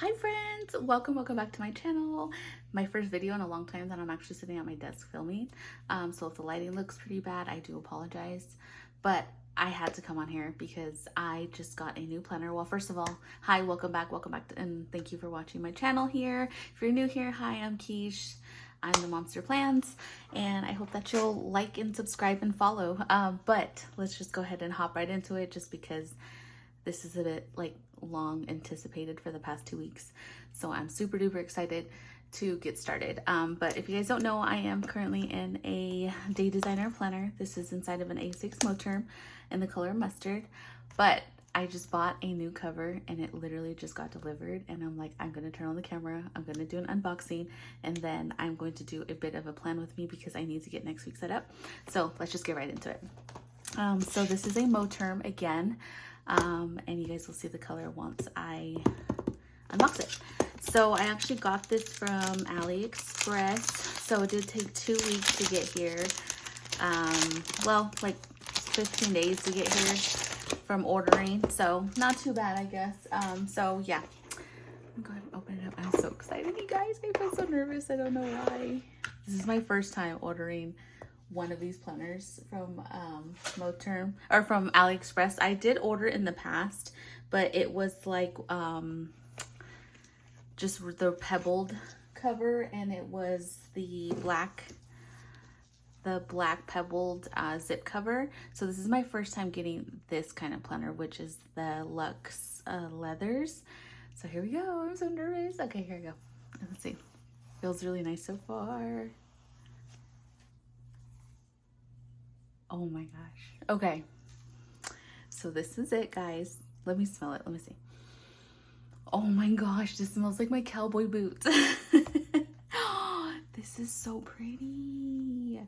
Hi friends, welcome back to my channel. My first video in a long time that I'm actually sitting at my desk filming. So if the lighting looks pretty bad, I do apologize, but I had to come on here because I just got a new planner. Well, first of all, hi, welcome back and thank you for watching my channel here. If you're new here, hi, I'm Quiche. I'm the Monster Plans, and I hope that you'll like and subscribe and follow. But let's just go ahead and hop right into it, just because this is a bit like long anticipated for the past 2 weeks. So I'm super duper excited to get started. But if you guys don't know, I am currently in a day designer planner. This is inside of an A6 Moterm in the color mustard. But I just bought a new cover and it literally just got delivered, and I'm like, I'm gonna turn on the camera, I'm gonna do an unboxing, and then I'm going to do a bit of a plan with me because I need to get next week set up. So let's just get right into it. So this is a Moterm again. And you guys will see the color once I unbox it. So I actually got this from AliExpress. So it did take 2 weeks to get here. Well, like 15 days to get here from ordering. So not too bad, I guess. So yeah, I'm going to open it up. I'm so excited, you guys. I feel so nervous. I don't know why. This is my first time ordering one of these planners from Moterm, or from AliExpress. I did order in the past, but it was like just the pebbled cover, and it was the black pebbled zip cover. So this is my first time getting this kind of planner, which is the Luxe leathers. So here we go. I'm so nervous. Okay, here we go. Let's see. Feels really nice so far. Oh my gosh. Okay. So this is it, guys. Let me smell it. Let me see. Oh my gosh, this smells like my cowboy boots. This is so pretty.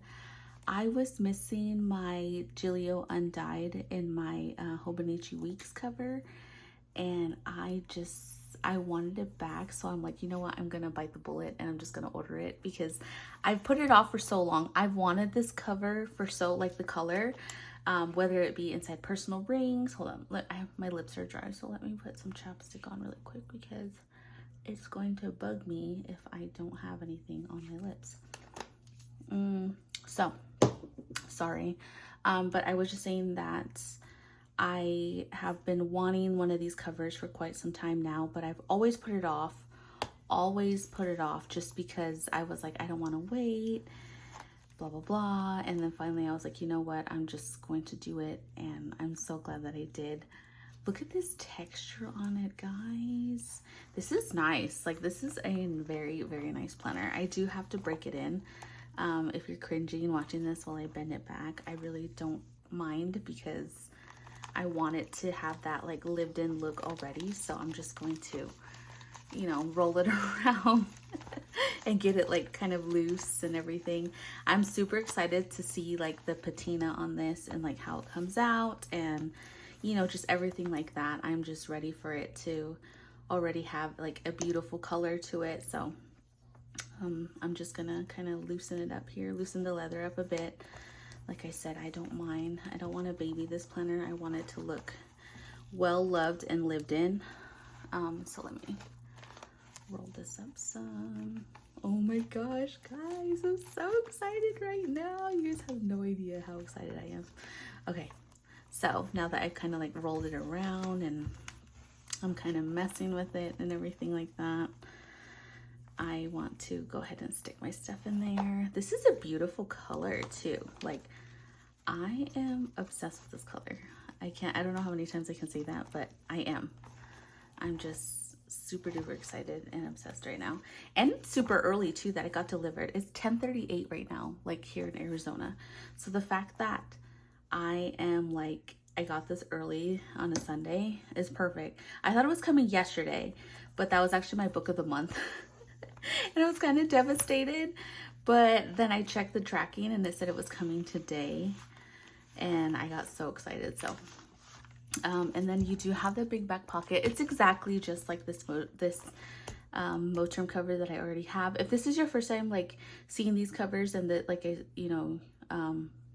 I was missing my Giglio Undyed in my Hobonichi Weeks cover, and I wanted it back. So I'm like, you know what? I'm going to bite the bullet and I'm just going to order it because I've put it off for so long. I've wanted this cover for so, like the color, whether it be inside personal rings. Hold on. My lips are dry. So let me put some chapstick on really quick because it's going to bug me if I don't have anything on my lips. So sorry. But I was just saying that I have been wanting one of these covers for quite some time now, but I've always put it off just because I was like, I don't want to wait, blah, blah, blah. And then finally I was like, you know what? I'm just going to do it. And I'm so glad that I did. Look at this texture on it, guys. This is nice. Like, this is a very, very nice planner. I do have to break it in. If you're cringing watching this while I bend it back, I really don't mind because I want it to have that like lived in look already. So I'm just going to, you know, roll it around and get it like kind of loose and everything. I'm super excited to see like the patina on this and like how it comes out, and you know, just everything like that. I'm just ready for it to already have like a beautiful color to it. So I'm just gonna kind of loosen it up here, loosen the leather up a bit. Like I said, I don't mind. I don't want to baby this planner. I want it to look well loved and lived in. So let me roll this up some. Oh my gosh, guys, I'm so excited right now. You guys have no idea how excited I am. Okay, so now that I've kind of like rolled it around and I'm kind of messing with it and everything like that, I want to go ahead and stick my stuff in there. This is a beautiful color too. Like, I am obsessed with this color. I don't know how many times I can say that, but I am. I'm just super duper excited and obsessed right now. And it's super early too that it got delivered. It's 10:38 right now, like here in Arizona. So the fact that I got this early on a Sunday is perfect. I thought it was coming yesterday, but that was actually my book of the month. And I was kind of devastated, but then I checked the tracking and it said it was coming today, and I got so excited. So and then you do have the big back pocket. It's exactly just like this Moterm cover that I already have. If this is your first time like seeing these covers and that, like, you know,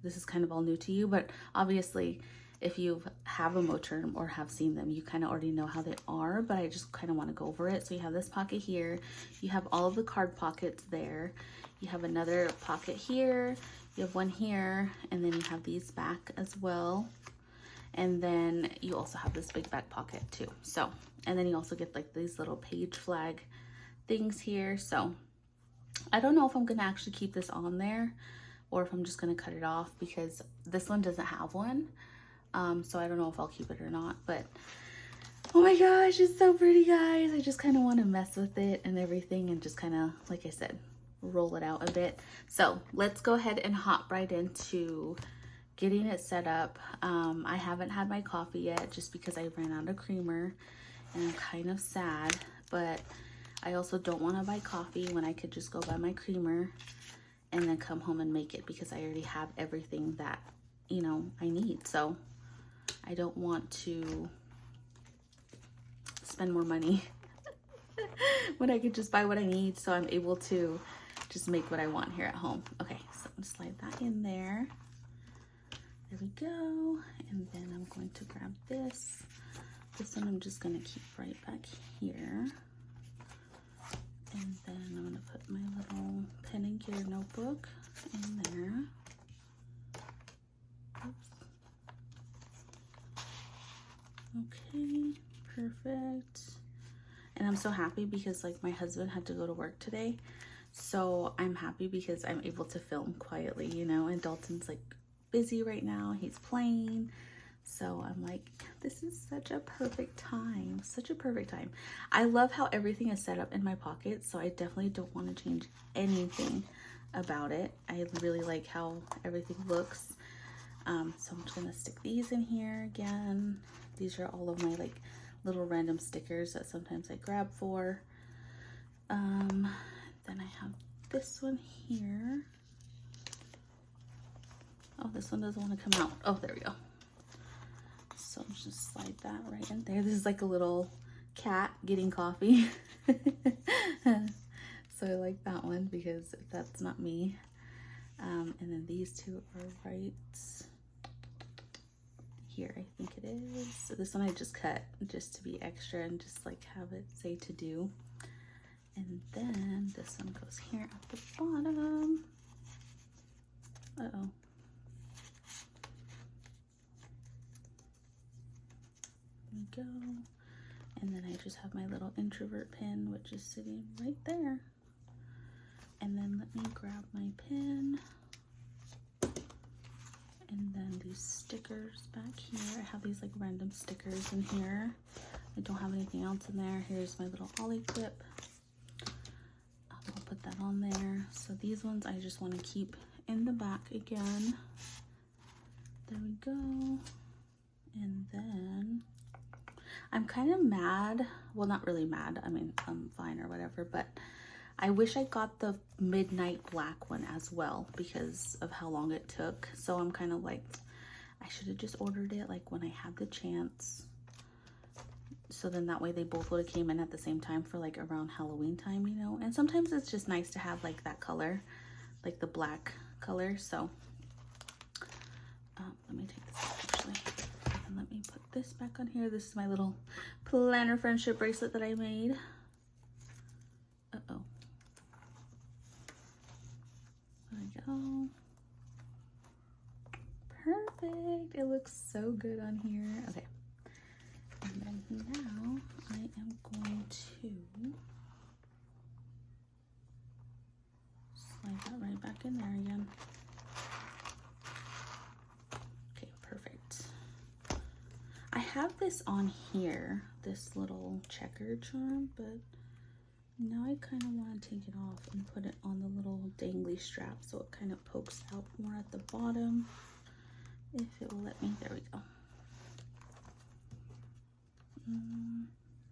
this is kind of all new to you, but obviously if you have a Moterm or have seen them, you kind of already know how they are, but I just kind of want to go over it. So you have this pocket here, you have all of the card pockets there, you have another pocket here, you have one here, and then you have these back as well. And then you also have this big back pocket too. So, and then you also get like these little page flag things here. So I don't know if I'm gonna actually keep this on there or if I'm just gonna cut it off, because this one doesn't have one. So I don't know if I'll keep it or not, but oh my gosh, it's so pretty, guys. I just kind of want to mess with it and everything and just kind of, like I said, roll it out a bit. So let's go ahead and hop right into getting it set up. I haven't had my coffee yet just because I ran out of creamer and I'm kind of sad, but I also don't want to buy coffee when I could just go buy my creamer and then come home and make it, because I already have everything that, you know, I need. So I don't want to spend more money when I could just buy what I need, so I'm able to just make what I want here at home. Okay, so I'm gonna slide that in there. There we go. And then I'm going to grab this. This one I'm just gonna keep right back here. And then I'm gonna put my little pen and gear notebook in there. Oops. Okay, perfect. And I'm so happy because like my husband had to go to work today. So I'm happy because I'm able to film quietly, you know, and Dalton's like busy right now. He's playing. So I'm like, this is such a perfect time, such a perfect time. I love how everything is set up in my pocket. So I definitely don't want to change anything about it. I really like how everything looks. So I'm just gonna stick these in here again. These are all of my like little random stickers that sometimes I grab for. Then I have this one here. Oh, this one doesn't want to come out. Oh, there we go. So I'm just slide that right in there. This is like a little cat getting coffee. So I like that one because that's not me. And then these two are right here, I think it is. So this one I just cut just to be extra and just like have it say to do. And then this one goes here at the bottom. Uh-oh. There we go. And then I just have my little introvert pin, which is sitting right there. And then let me grab my pin. And then these stickers back here. I have these like random stickers in here. I don't have anything else in there. Here's my little ollie clip. I'll put that on there. So these ones I just want to keep in the back again. There we go. And then I'm kind of mad. Well, not really mad. I mean, I'm fine or whatever, but I wish I got the midnight black one as well because of how long it took. So I'm kind of like, I should have just ordered it like when I had the chance. So then that way they both would have came in at the same time for like around Halloween time, you know? And sometimes it's just nice to have like that color, like the black color. So let me take this off actually. And let me put this back on here. This is my little planner friendship bracelet that I made. Uh-oh. There we go. Perfect. It looks so good on here. Okay. And then now I am going to slide that right back in there again. Okay, perfect. I have this on here, this little checker charm, but now I kind of want to take it off and put it on the little dangly strap so it kind of pokes out more at the bottom. If it will let me. There we go.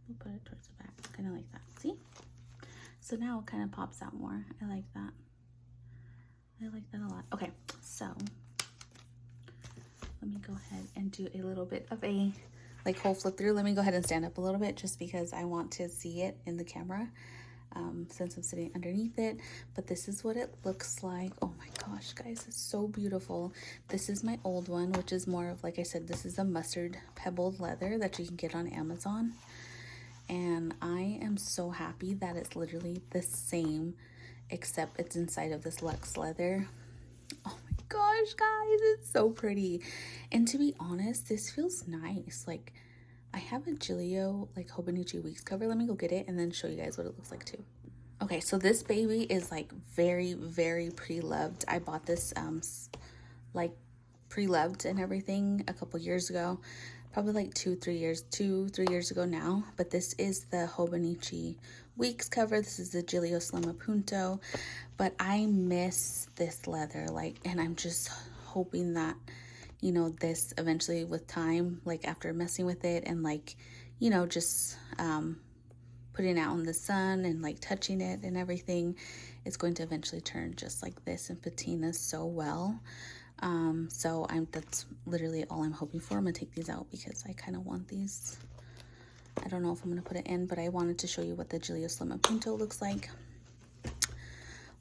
We'll put it towards the back, kind of like that. See? So now it kind of pops out more. I like that. I like that a lot. Okay, so let me go ahead and do a little bit of a like whole flip through. Let me go ahead and stand up a little bit just because I want to see it in the camera. since I'm sitting underneath it. But this is what it looks like. Oh my gosh, guys, it's so beautiful. This is my old one, which is more of, like I said, this is a mustard pebbled leather that you can get on Amazon. And I am so happy that it's literally the same, except it's inside of this luxe leather. Oh my gosh, guys, it's so pretty. And to be honest, this feels nice. Like, I have a Giglio like Hobonichi Weeks cover. Let me go get it and then show you guys what it looks like too. Okay, so this baby is like very, very pre-loved. I bought this like pre-loved and everything a couple years ago, probably like 2-3 years ago now. But this is the Hobonichi Weeks cover. This is the Giglio Slim Punto. But I miss this leather, like, and I'm just hoping that, you know, this eventually with time, like after messing with it and like, you know, just putting it out in the sun and like touching it and everything, it's going to eventually turn just like this and patina so well. So that's literally all I'm hoping for. I'm gonna take these out because I kind of want these. I don't know if I'm gonna put it in, but I wanted to show you what the Giglio Slim Punto looks like.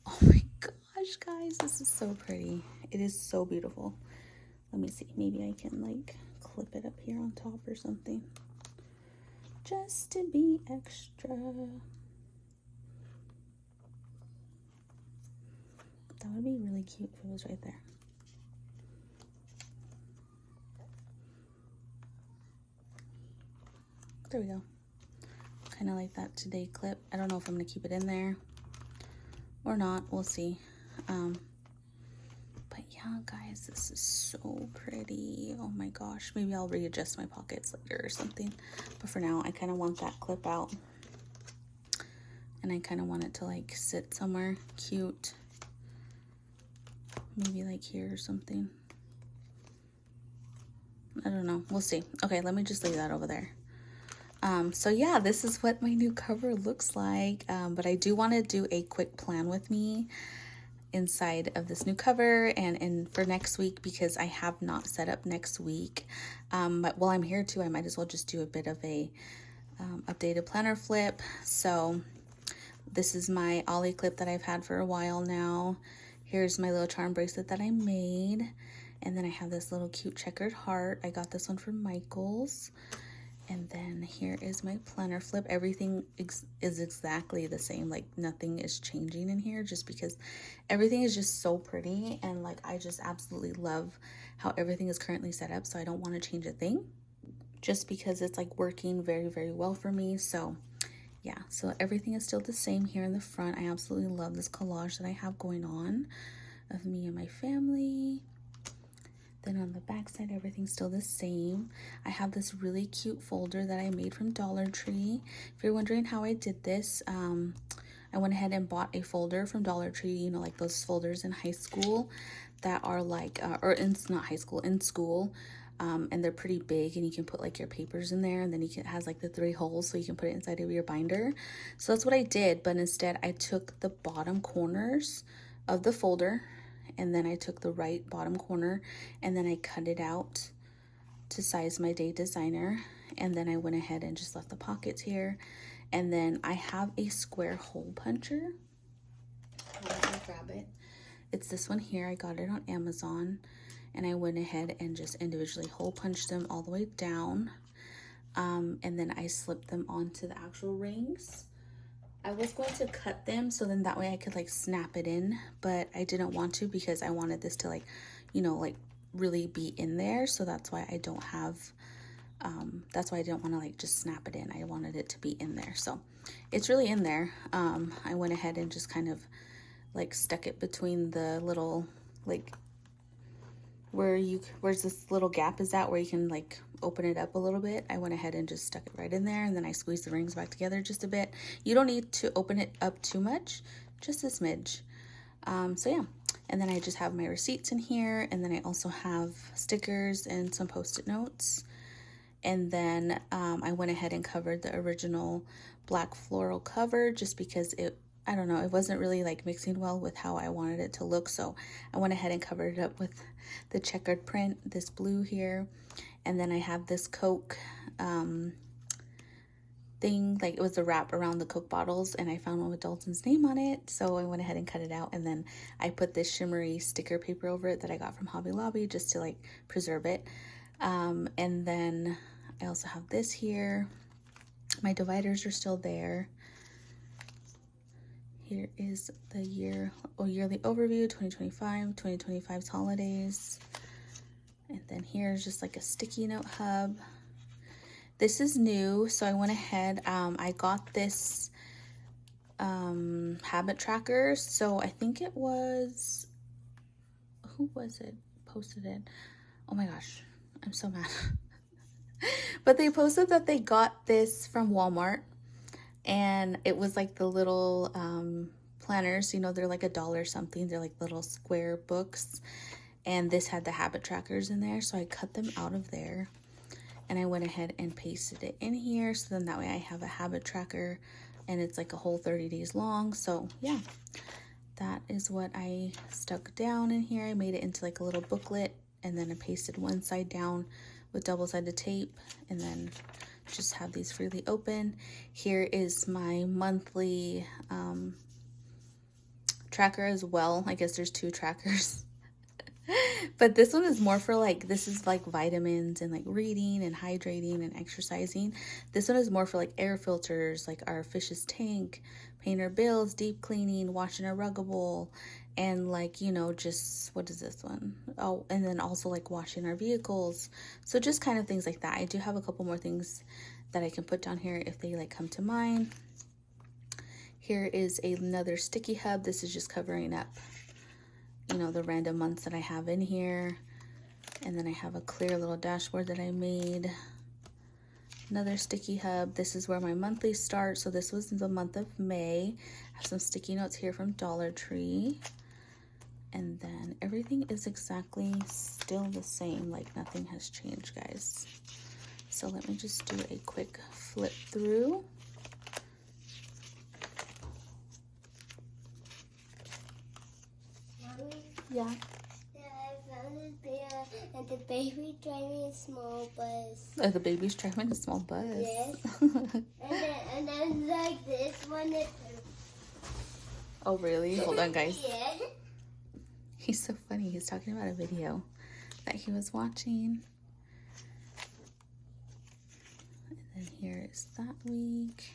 Oh my gosh, guys, this is so pretty. It is so beautiful. Let me see, maybe I can like clip it up here on top or something, just to be extra. That would be really cute if it was right there. There we go. Kind of like that today clip. I don't know if I'm gonna keep it in there or not. We'll see. But yeah, guys, this is so pretty. Oh my gosh. Maybe I'll readjust my pockets later or something. But for now, I kind of want that clip out. And I kind of want it to like sit somewhere cute. Maybe like here or something. I don't know. We'll see. Okay, let me just leave that over there. So yeah, this is what my new cover looks like. But I do want to do a quick plan with me inside of this new cover and for next week, because I have not set up next week. But while I'm here too, I might as well just do a bit of a updated planner flip. So this is my Ollie clip that I've had for a while now. Here's my little charm bracelet that I made. And then I have this little cute checkered heart. I got this one from Michael's. And then here is my planner flip. Everything is exactly the same. Like nothing is changing in here, just because everything is just so pretty. And like, I just absolutely love how everything is currently set up. So I don't want to change a thing, just because it's like working very, very well for me. So yeah, so everything is still the same here in the front. I absolutely love this collage that I have going on of me and my family. Then on the back side, everything's still the same. I have this really cute folder that I made from Dollar Tree. If you're wondering how I did this, I went ahead and bought a folder from Dollar Tree, you know, like those folders in high school that are like, it's not high school, in school. And they're pretty big, and you can put like your papers in there, and then it has like the 3 holes so you can put it inside of your binder. So that's what I did, but instead I took the bottom corners of the folder, and then I took the right bottom corner, and then I cut it out to size my day designer, and then I went ahead and just left the pockets here. And then I have a square hole puncher. I'll grab it. It's this one here. I got it on Amazon, and I went ahead and just individually hole punched them all the way down, and then I slipped them onto the actual rings. I was going to cut them so then that way I could like snap it in, but I didn't want to because I wanted this to like, you know, like really be in there. So that's why I don't have, that's why I didn't want to like just snap it in. I wanted it to be in there. So it's really in there. I went ahead and just kind of like stuck it between the little, like where's this little gap is at where you can like open it up a little bit. I went ahead and just stuck it right in there, and then I squeezed the rings back together just a bit. You don't need to open it up too much, just a smidge. So yeah, and then I just have my receipts in here, and then I also have stickers and some post-it notes. And then I went ahead and covered the original black floral cover just because I don't know, it wasn't really like mixing well with how I wanted it to look. So I went ahead and covered it up with the checkered print, this blue here. And then I have this Coke thing, like it was a wrap around the Coke bottles, and I found one with Dalton's name on it, so I went ahead and cut it out, and then I put this shimmery sticker paper over it that I got from Hobby Lobby just to like preserve it. And then I also have this here. My dividers are still there. Here is the yearly overview, 2025, 2025's holidays. And then here's just like a sticky note hub. This is new, so I went ahead, I got this habit tracker, so I think it was, who was it posted it? Oh my gosh, I'm so mad. But they posted that they got this from Walmart, and it was like the little planners, you know, they're like $1 something, they're like little square books, and this had the habit trackers in there, so I cut them out of there. And I went ahead and pasted it in here, so then that way I have a habit tracker, and it's like a whole 30 days long. So yeah, that is what I stuck down in here. I made it into like a little booklet, and then I pasted one side down with double-sided tape, and then just have these freely open. Here is my monthly tracker as well. I guess there's 2 trackers. But this one is more for like, this is like vitamins and like reading and hydrating and exercising. This one is more for like air filters, like our fish's tank, paying our bills, deep cleaning, washing our ruggable, and like, you know, just, what is this one? Oh, and then also like washing our vehicles. So just kind of things like that. I do have a couple more things that I can put down here if they like come to mind. Here is another sticky hub. This is just covering up, you know, the random months that I have in here. And then I have a clear little dashboard that I made. Another sticky hub. This is where my monthly starts. So this was the month of May. I have some sticky notes here from Dollar Tree. And then everything is exactly still the same, like nothing has changed, guys. So let me just do a quick flip through. Yeah. I found this bear, and the baby driving a small bus. Oh, the baby's driving a small bus. Yes. and then like this one is. Oh really? Hold on, guys. Yeah. He's so funny. He's talking about a video that he was watching. And then here is that week.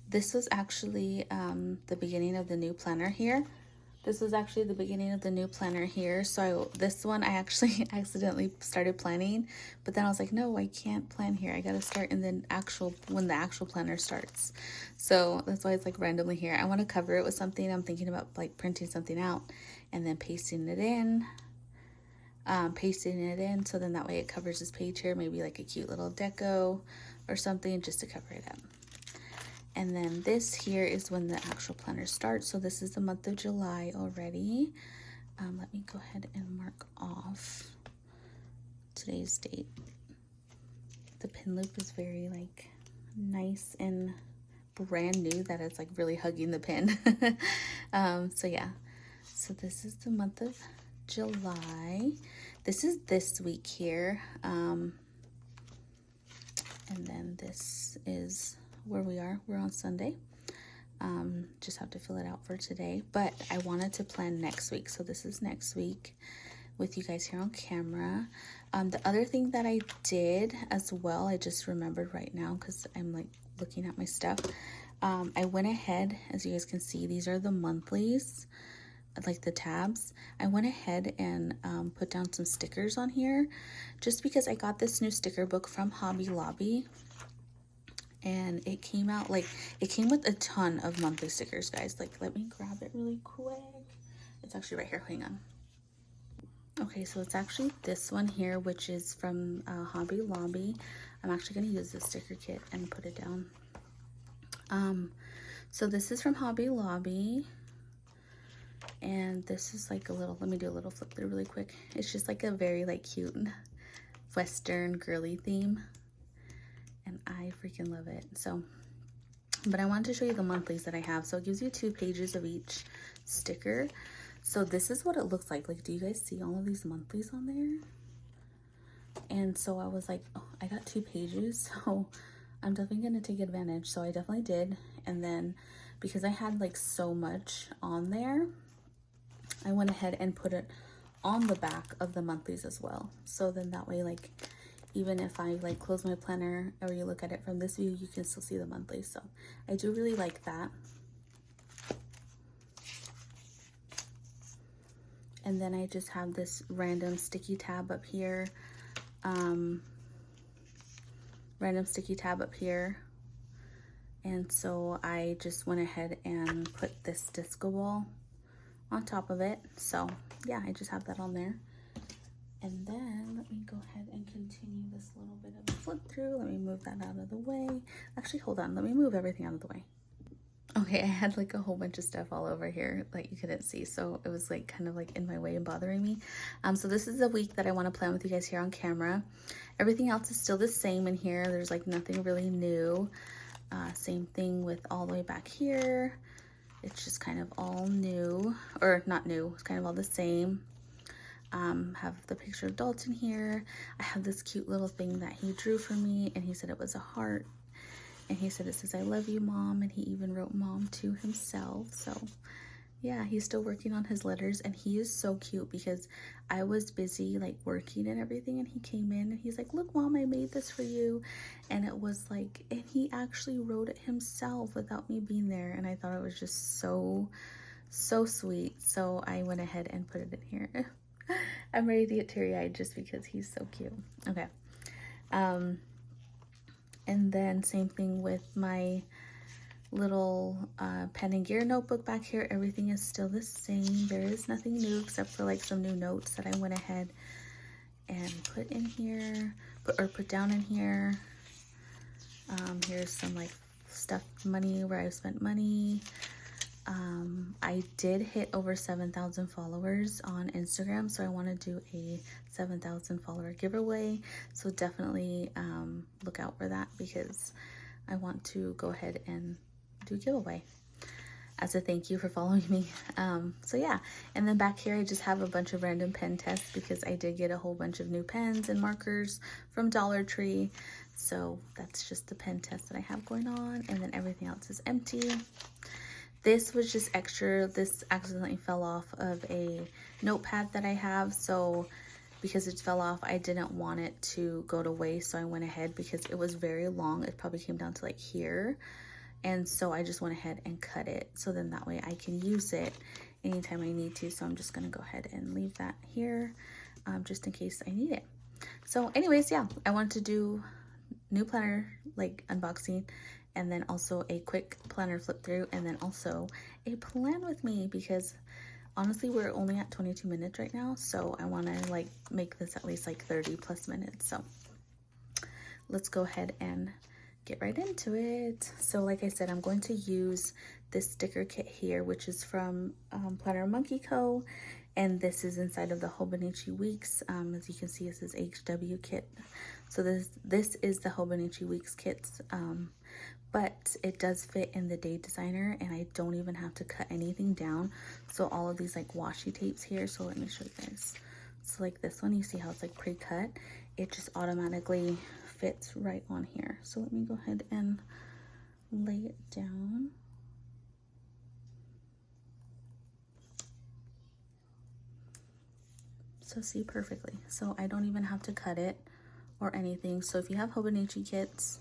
This was actually the beginning of the new planner here. This was actually the beginning of the new planner here. So this one I actually accidentally started planning, but then I was like, no, I can't plan here. I gotta start in the when the actual planner starts. So that's why it's like randomly here. I want to cover it with something. I'm thinking about like printing something out and then pasting it in. So then that way it covers this page here, maybe like a cute little deco or something just to cover it up. And then this here is when the actual planner starts. So this is the month of July already. Let me go ahead and mark off today's date. The pin loop is very like nice and brand new, that it's like really hugging the pin. So yeah, so this is the month of July. This is this week here. And then this is where we are. We're on Sunday. Just have to fill it out for today, but I wanted to plan next week, so this is next week with you guys here on camera. The other thing that I did as well, I just remembered right now because I'm like looking at my stuff. I went ahead, as you guys can see, these are the monthlies, like the tabs. I went ahead and put down some stickers on here just because I got this new sticker book from Hobby Lobby. And it came out, like, it came with a ton of monthly stickers, guys. Like, let me grab it really quick. It's actually right here. Hang on. Okay, so it's actually this one here, which is from Hobby Lobby. I'm actually going to use this sticker kit and put it down. So this is from Hobby Lobby. And this is like a little, let me do a little flip through really quick. It's just like a very, like, cute Western girly theme. And I freaking love it. So, but I wanted to show you the monthlies that I have. So it gives you 2 pages of each sticker. So this is what it looks like. Like, do you guys see all of these monthlies on there? And so I was like, oh, I got 2 pages, so I'm definitely going to take advantage. So I definitely did. And then because I had like so much on there, I went ahead and put it on the back of the monthlies as well. So then that way, like, even if I like close my planner or you look at it from this view, you can still see the monthlies. So I do really like that. And then I just have this random sticky tab up here. And so I just went ahead and put this disco ball on top of it. So yeah, I just have that on there. And then let me go ahead and continue this little bit of a flip through. Let me move that out of the way. Actually, hold on, let me move everything out of the way. Okay, I had like a whole bunch of stuff all over here that you couldn't see, so it was like kind of like in my way and bothering me. So this is a week that I want to plan with you guys here on camera. Everything else is still the same in here. There's like nothing really new. Same thing with all the way back here. It's just kind of all new, or not new, it's kind of all the same. Have the picture of Dalton here. I have this cute little thing that he drew for me, and he said it was a heart. And he said it says, "I love you, Mom." And he even wrote "Mom" to himself. So yeah, he's still working on his letters, and he is so cute because I was busy like working and everything, and he came in and he's like, "Look, Mom, I made this for you." And it was like, and he actually wrote it himself without me being there, and I thought it was just so sweet. So I went ahead and put it in here. I'm ready to get teary-eyed just because he's so cute. Okay. And then same thing with my little pen and gear notebook back here. Everything is still the same. There is nothing new except for like some new notes that I went ahead and put in here, put down in here. Here's some like stuffed money where I spent money. I did hit over 7,000 followers on Instagram, so I want to do a 7,000 follower giveaway. So definitely look out for that because I want to go ahead and do a giveaway as a thank you for following me. So yeah, and then back here I just have a bunch of random pen tests because I did get a whole bunch of new pens and markers from Dollar Tree. So that's just the pen test that I have going on, and then everything else is empty. This was just extra. This accidentally fell off of a notepad that I have. So because it fell off, I didn't want it to go to waste. So I went ahead because it was very long. It probably came down to like here. And so I just went ahead and cut it. So then that way I can use it anytime I need to. So I'm just going to go ahead and leave that here just in case I need it. So anyways, yeah, I wanted to do new planner like unboxing, and then also a quick planner flip through, and then also a plan with me because honestly we're only at 22 minutes right now, so I want to like make this at least like 30 plus minutes. So let's go ahead and get right into it. So like I said, I'm going to use this sticker kit here, which is from Planner Monkey Co. And this is inside of the Hobonichi Weeks. As you can see, it says HW kit. So this is the Hobonichi Weeks kits. But it does fit in the Day Designer, and I don't even have to cut anything down. So all of these like washi tapes here. So let me show you guys. So like this one, you see how it's like pre-cut? It just automatically fits right on here. So let me go ahead and lay it down. So see, perfectly. So I don't even have to cut it or anything. So if you have Hobonichi kits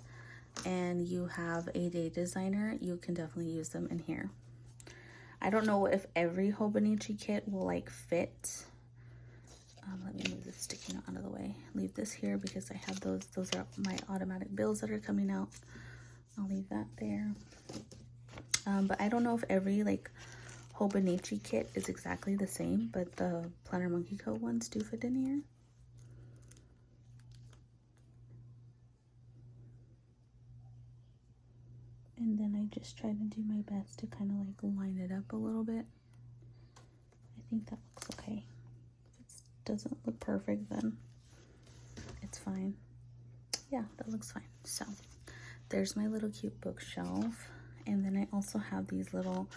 and you have a Day Designer, you can definitely use them in here. I don't know if every Hobonichi kit will like fit. Let me move this sticky note out of the way. Leave this here because I have those are my automatic bills that are coming out. I'll leave that there. But I don't know if every like Hobonichi kit is exactly the same, but the Planner Monkey Co ones do fit in here. And then I just try to do my best to kind of like line it up a little bit. I think that looks okay. If it doesn't look perfect, then it's fine. Yeah, that looks fine. So there's my little cute bookshelf. And then I also have these little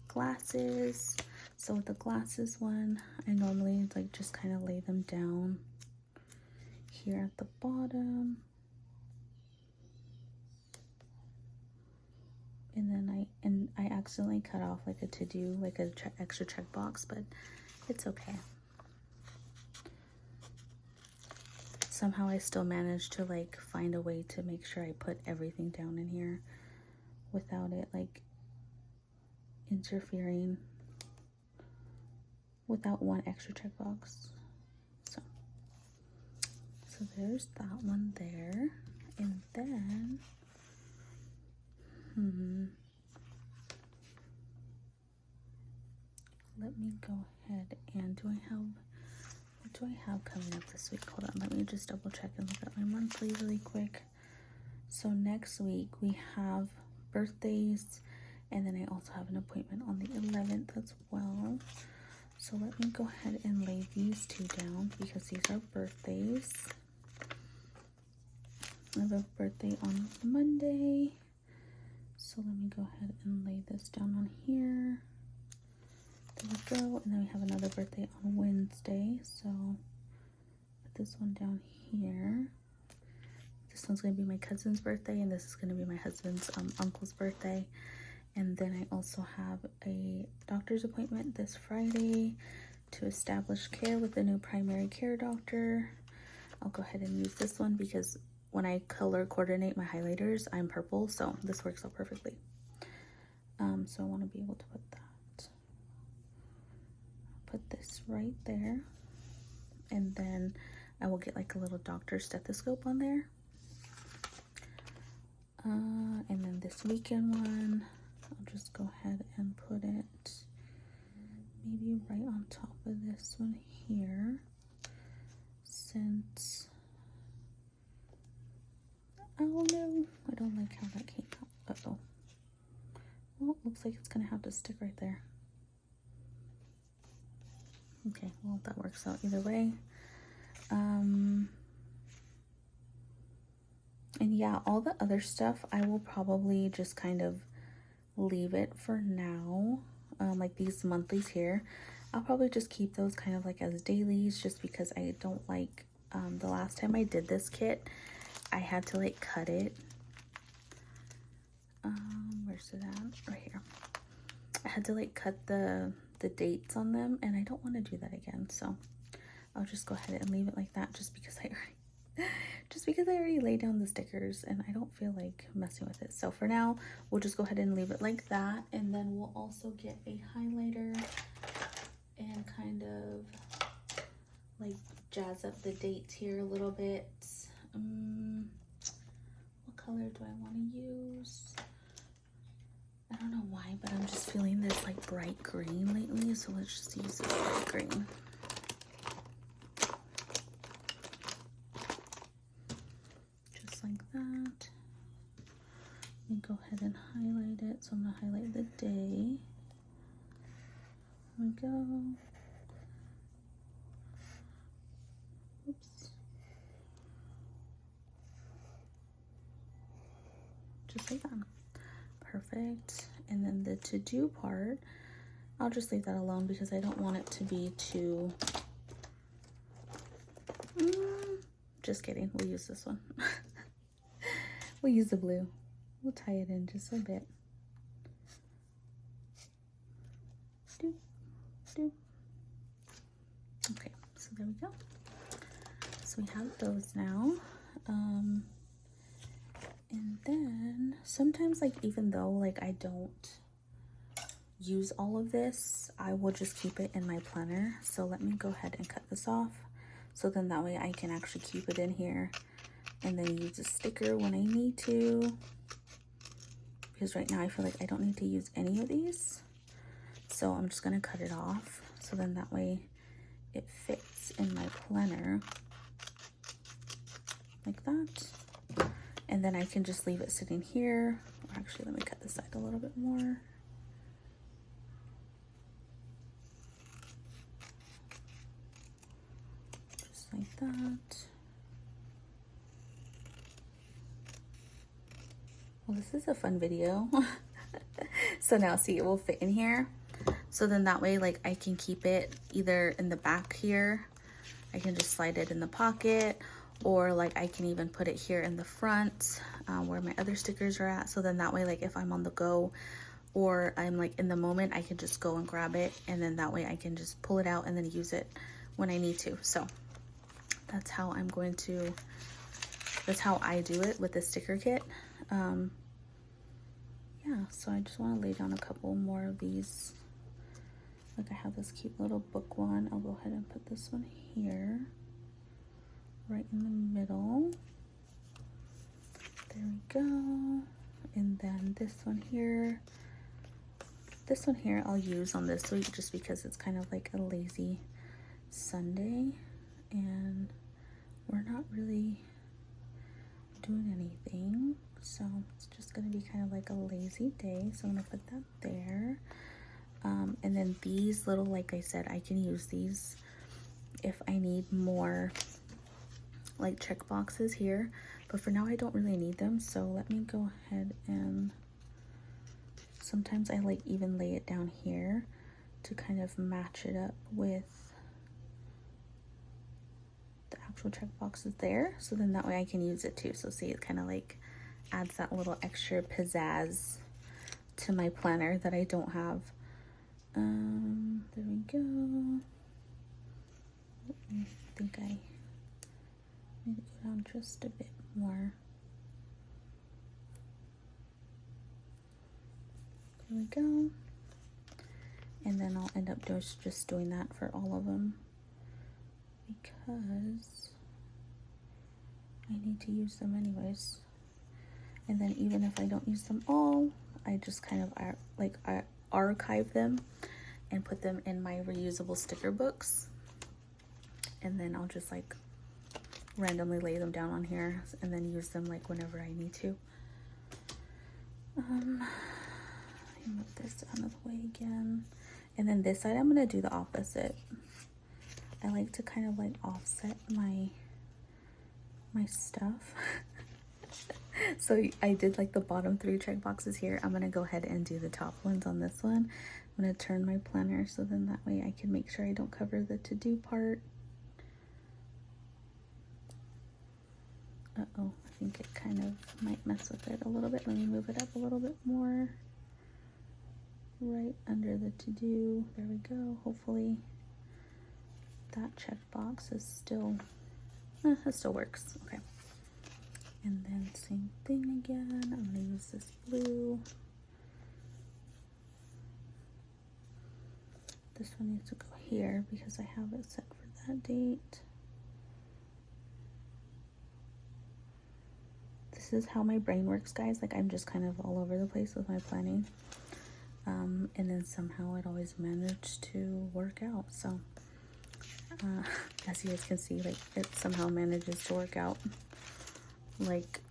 glasses. So with the glasses one, I normally like just kind of lay them down here at the bottom. And then I accidentally cut off like a to-do, like a extra checkbox, but it's okay. Somehow I still managed to like find a way to make sure I put everything down in here without it like interfering, without one extra checkbox. So there's that one there. And then let me go ahead and what do I have coming up this week? Hold on, let me just double check and look at my monthly really quick. So next week we have birthdays, and then I also have an appointment on the 11th as well. So let me go ahead and lay these two down because these are birthdays. I have a birthday on Monday. So let me go ahead and lay this down on here. There we go. And then we have another birthday on Wednesday. So put this one down here. This one's going to be my cousin's birthday, and this is going to be my husband's uncle's birthday. And then I also have a doctor's appointment this Friday to establish care with a new primary care doctor. I'll go ahead and use this one because when I color coordinate my highlighters, I'm purple, so this works out perfectly. So I want to be able to put that. Put this right there. And then I will get like a little doctor stethoscope on there. And then this weekend one, I'll just go ahead and put it maybe right on top of this one here, since, oh no, I don't like how that came out. Uh-oh. Well, it looks like it's gonna have to stick right there. Okay, well, that works out either way. And yeah, all the other stuff, I will probably just kind of leave it for now. Like these monthlies here, I'll probably just keep those kind of like as dailies, just because I don't like, the last time I did this kit, I had to like cut it. Where's it at? Right here. I had to like cut the dates on them, and I don't want to do that again. So I'll just go ahead and leave it like that, just because I already laid down the stickers and I don't feel like messing with it. So for now, we'll just go ahead and leave it like that, and then we'll also get a highlighter and kind of like jazz up the dates here a little bit. What color do I want to use? I don't know why, but I'm just feeling this like bright green lately, so let's just use this bright green. Just like that. Let me go ahead and highlight it. So I'm going to highlight the day. There we go. Oops. Just like that. Perfect. And then the to-do part, I'll just leave that alone because I don't want it to be too... Just kidding. We'll use this one. We'll use the blue. We'll tie it in just a bit. Doop, doop. Okay, so there we go. So we have those now. And then sometimes, like, even though like I don't use all of this, I will just keep it in my planner. So let me go ahead and cut this off, so then that way I can actually keep it in here and then use a sticker when I need to, because right now I feel like I don't need to use any of these. So I'm just gonna cut it off, so then that way it fits in my planner like that. And then I can just leave it sitting here. Actually, let me cut this side a little bit more. Just like that. Well, this is a fun video. So now see, it will fit in here. So then that way, like, I can keep it either in the back here. I can just slide it in the pocket, or like I can even put it here in the front where my other stickers are at. So then that way, like if I'm on the go or I'm like in the moment, I can just go and grab it, and then that way I can just pull it out and then use it when I need to. So that's how I'm going to, that's how I do it with the sticker kit. Yeah, so I just want to lay down a couple more of these. Like I have this cute little book one. I'll go ahead and put this one here, right in the middle. There we go. And then this one here. This one here I'll use on this week just because it's kind of like a lazy Sunday and we're not really doing anything. So it's just gonna be kind of like a lazy day. So I'm gonna put that there. And then these little, like I said, I can use these if I need more like check boxes here. But for now I don't really need them. So let me go ahead and sometimes I like even lay it down here to kind of match it up with the actual check boxes there. So then that way I can use it too. So see, it kind of like adds that little extra pizzazz to my planner that I don't have. There we go. I think I need to go down just a bit more. There we go. And then I'll end up just doing that for all of them because I need to use them anyways. And then even if I don't use them all, I just kind of I archive them and put them in my reusable sticker books. And then I'll just like randomly lay them down on here and then use them like whenever I need to. Move this out of the way again. And then this side, I'm gonna do the opposite. I like to kind of like offset my stuff. So I did like the bottom 3 check boxes here. I'm gonna go ahead and do the top ones on this one. I'm gonna turn my planner so then that way I can make sure I don't cover the to-do part. Uh-oh, I think it kind of might mess with it a little bit. Let me move it up a little bit more. Right under the to-do. There we go. Hopefully that checkbox is still, it still works. Okay. And then same thing again. I'm gonna use this blue. This one needs to go here because I have it set for that date. This is how my brain works, guys. Like I'm just kind of all over the place with my planning. And then somehow it always managed to work out. So as you guys can see, like it somehow manages to work out like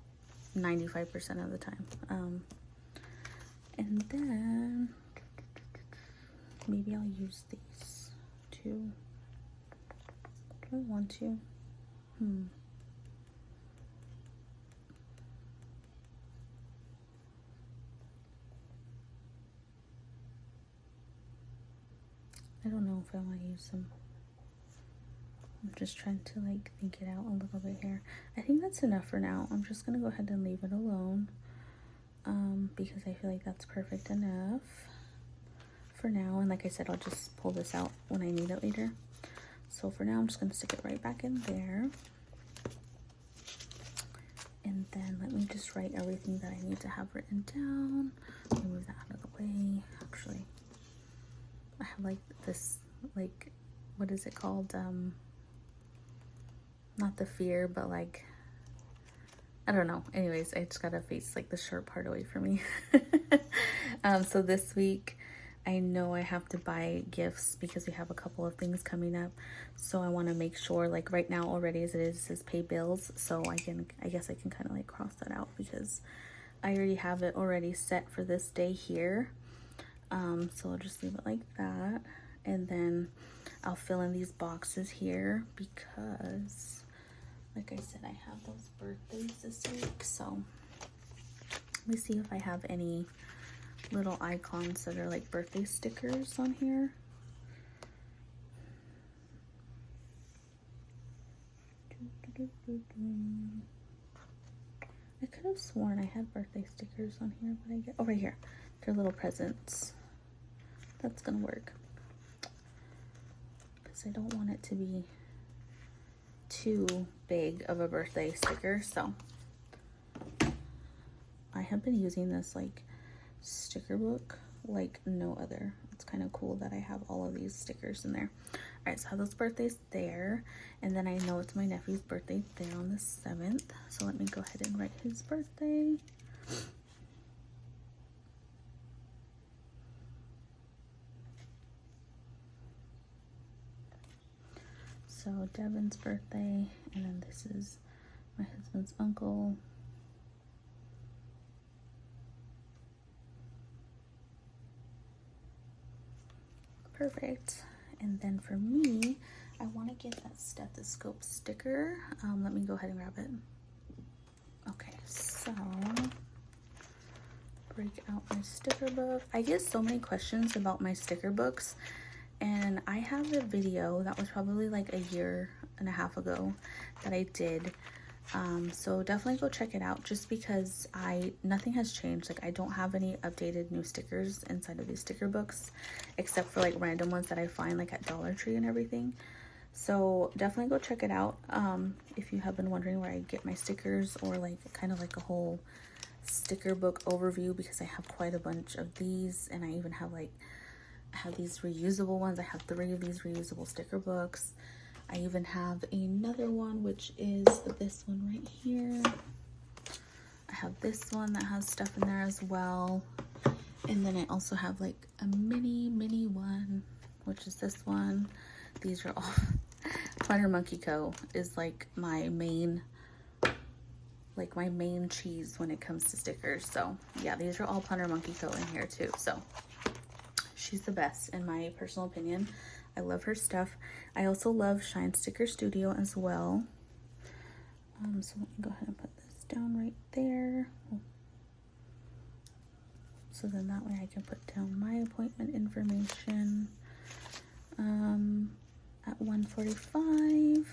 95% of the time. And then maybe I'll use these too. Do I want to? I don't know if I want to use them. I'm just trying to like think it out a little bit here. I think that's enough for now. I'm just gonna go ahead and leave it alone because I feel like that's perfect enough for now. And like I said, I'll just pull this out when I need it later. So for now, I'm just gonna stick it right back in there. And then let me just write everything that I need to have written down. Let me move that out of the way. Actually, I have like this, like, what is it called? Not the fear, but like, I don't know. Anyways, I just gotta face like the sharp part away from me. So this week, I know I have to buy gifts because we have a couple of things coming up. So I want to make sure, like right now already as it is, it says pay bills. So I guess I can kind of like cross that out because I already have it already set for this day here. So I'll just leave it like that. And then I'll fill in these boxes here because, like I said, I have those birthdays this week. So let me see if I have any little icons that are like birthday stickers on here. I could have sworn I had birthday stickers on here, but I get, oh, right here. They're little presents. That's gonna work. Because I don't want it to be too big of a birthday sticker, so I have been using this like sticker book like no other. It's kind of cool that I have all of these stickers in there. All right, so I have those birthdays there, and then I know it's my nephew's birthday there on the 7th, so let me go ahead and write his birthday. So Devin's birthday, and then this is my husband's uncle. Perfect. And then for me, I want to get that stethoscope sticker. Let me go ahead and grab it. Okay, so break out my sticker book. I get so many questions about my sticker books, and I have a video that was probably like a year and a half ago that I did. So definitely go check it out, just because nothing has changed. Like, I don't have any updated new stickers inside of these sticker books, except for like random ones that I find like at Dollar Tree and everything. So definitely go check it out. If you have been wondering where I get my stickers, or like kind of like a whole sticker book overview, because I have quite a bunch of these, and I even have like, I have these reusable ones. I have 3 of these reusable sticker books. I even have another one, which is this one right here. I have this one that has stuff in there as well. And then I also have like a mini one, which is this one. These are all Planner Monkey Co. is like my main cheese when it comes to stickers. So yeah, these are all Planner Monkey Co. in here too. So she's the best in my personal opinion. I love her stuff. I also love Shine Sticker Studio as well. So let me go ahead and put this down right there. So then that way I can put down my appointment information. At 1:45.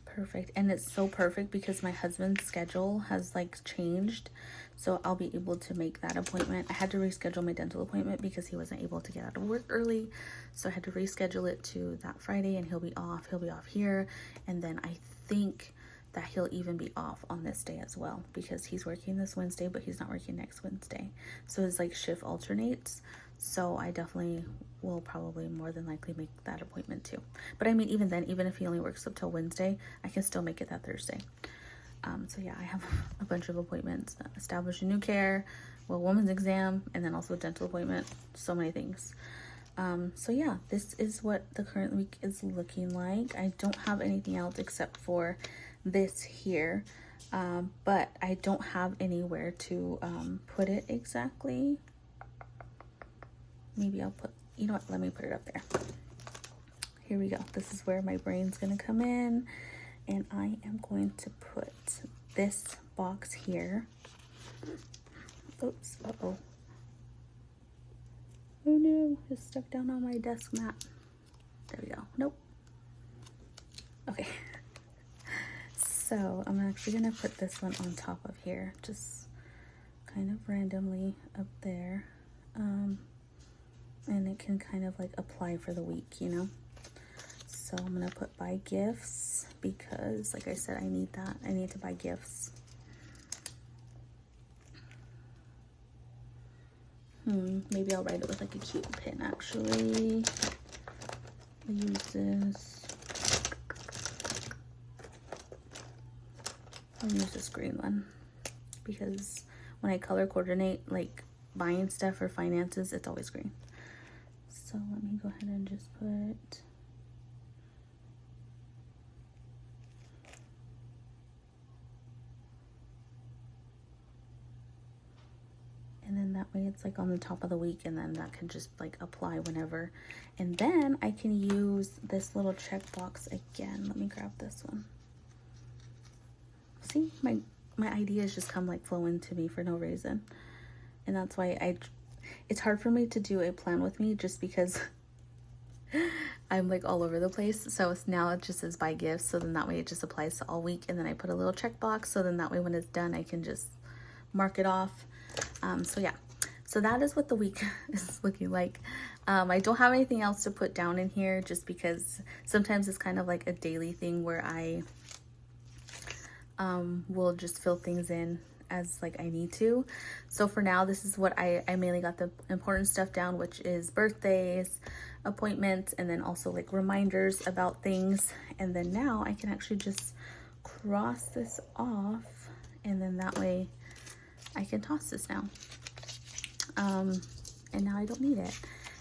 Perfect. And it's so perfect because my husband's schedule has like changed, so I'll be able to make that appointment. I had to reschedule my dental appointment because he wasn't able to get out of work early, so I had to reschedule it to that Friday, and he'll be off here, and then I think that he'll even be off on this day as well, because he's working this Wednesday but he's not working next Wednesday, so his like shift alternates. So I definitely will probably more than likely make that appointment too. But I mean, even then, even if he only works up till Wednesday, I can still make it that Thursday. So yeah, I have a bunch of appointments. Establish a new care, well, woman's exam, and then also a dental appointment. So many things. So yeah, this is what the current week is looking like. I don't have anything else except for this here. But I don't have anywhere to put it exactly. Maybe I'll put, you know what, let me put it up there. Here we go. This is where my brain's gonna come in, and I am going to put this box here. Oops, uh-oh. Oh no, it's stuck down on my desk mat. There we go. Nope. Okay. So I'm actually gonna put this one on top of here, just kind of randomly up there. And it can kind of like apply for the week, you know? So I'm gonna put buy gifts, because like I said, I need that. I need to buy gifts. Maybe I'll write it with like a cute pen actually. I'll use this. I'll use this green one, because when I color coordinate like buying stuff for finances, it's always green. So let me go ahead and just put, and then that way it's like on the top of the week, and then that can just like apply whenever. And then I can use this little checkbox again. Let me grab this one. See, my my ideas just come like flowing to me for no reason. And that's why it's hard for me to do a plan with me, just because I'm like all over the place. So now it just says buy gifts, so then that way it just applies to all week, and then I put a little checkbox, so then that way when it's done I can just mark it off. So yeah, so that is what the week is looking like. I don't have anything else to put down in here, just because sometimes it's kind of like a daily thing where I will just fill things in as like I need to. So for now, this is what I mainly got the important stuff down, which is birthdays, appointments, and then also like reminders about things. And then now I can actually just cross this off, and then that way I can toss this now. And now I don't need it.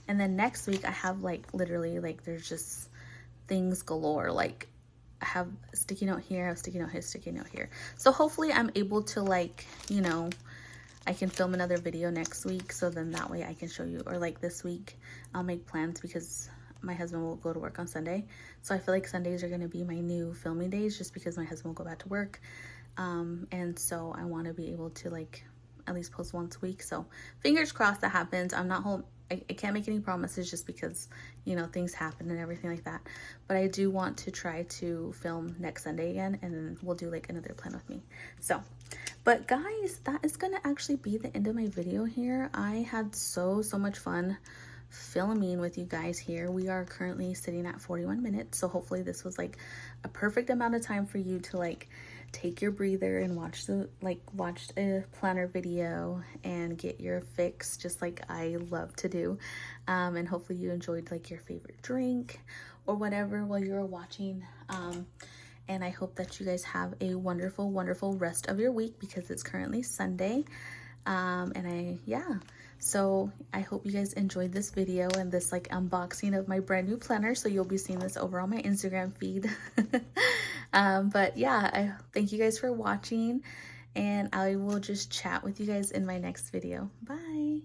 And then next week I have like literally like there's just things galore. Like I have a sticky note here, I have a sticky note here, sticky note here. So hopefully I'm able to like, you know, I can film another video next week, so then that way I can show you, or like this week I'll make plans because my husband will go to work on Sunday. So I feel like Sundays are going to be my new filming days, just because my husband will go back to work. And so I want to be able to like at least post once a week. So fingers crossed that happens. I'm not home. I can't make any promises, just because, you know, things happen and everything like that. But I do want to try to film next Sunday again, and then we'll do like another plan with me. So, but guys, that is gonna actually be the end of my video here. I had so much fun filming with you guys here. We are currently sitting at 41 minutes, so hopefully this was like a perfect amount of time for you to like take your breather and watch a planner video and get your fix, just like I love to do. And hopefully you enjoyed like your favorite drink or whatever while you were watching. And I hope that you guys have a wonderful rest of your week, because it's currently Sunday. So I hope you guys enjoyed this video and this like unboxing of my brand new planner. So you'll be seeing this over on my Instagram feed. But yeah, I thank you guys for watching, and I will just chat with you guys in my next video. Bye.